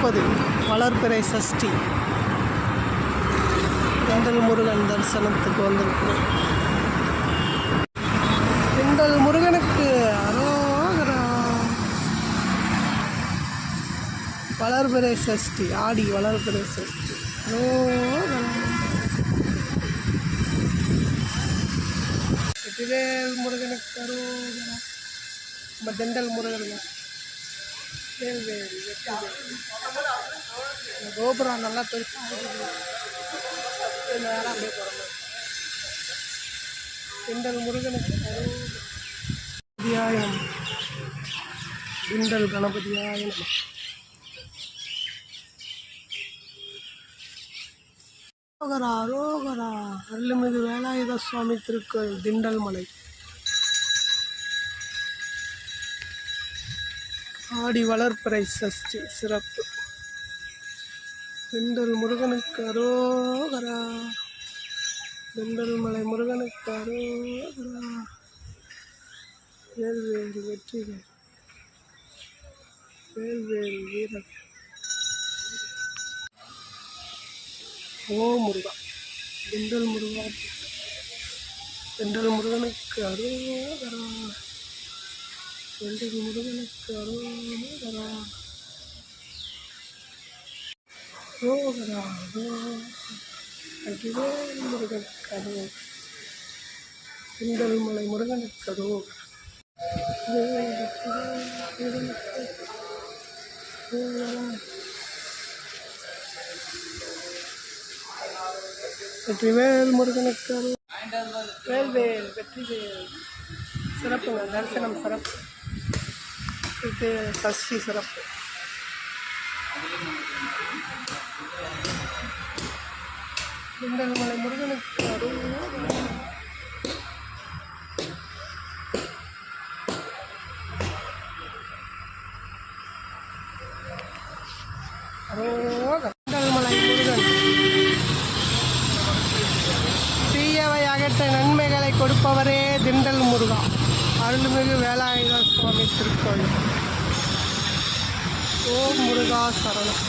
40 வளர்பிறை சஷ்டி திண்டல் முருகன் தரிசனத்துக்கு வந்திருக்கிறோம். திண்டல் முருகனுக்கு அரோகரா. வளர்பிறை சஷ்டி, ஆடி வளர்பிறை சஷ்டி. அரோகரா. வெற்றிவேல் முருகனுக்கு அரோகரா. நம்ம திண்டல் முருகனுக்கு வேல்வேல் வெற்றிவேல். கோபுரம் நல்லா பெருசாக நேரம் அப்படியே போகிற திண்டல் முருகனுக்கு அரோகரா. திண்டல் கணபதியாய நம. அரோகரா அரோகரா. அருள்மிகு வேலாயுத சுவாமி திருக்கோயில் திண்டல் மலை. ஆடி வளர்பிறை சஷ்டி சிறப்பு. திண்டல் முருகனுக்கு அரோகரா. திண்டல் மலை முருகனுக்கு அரோகரா. வேல்வேல் வெற்றிவேல். வேல்வேல் வீரவேல். ஓ முருகா. திண்டல் முருகா. திண்டல் முருகனுக்கு அரோகரா. திண்டல் முருகனுக்கு அரோகரா. அரோகரா. வெற்றிவேல் முருகனுக்கு அரோகரா. திண்டல் மலை முருகனுக்கு அரோகரா. வெற்றிவேல் முருகனுக்கு வேல்வேல் வெற்றிவேல். சிறப்புங்க, தரிசனம் சிறப்பு. இது சஷ்டி சிறப்பு. திண்டல் மலை முருகனுக்கு அரோகரா. திண்டல் மலை முருகன் தீயவை அகற்ற நன்மைகளை கொடுப்பவரே திண்டல் முருகா. அருள்மிகு வேலாயுத சுவாமி திருக்கோயில். ஓம் முருகா சரணம்.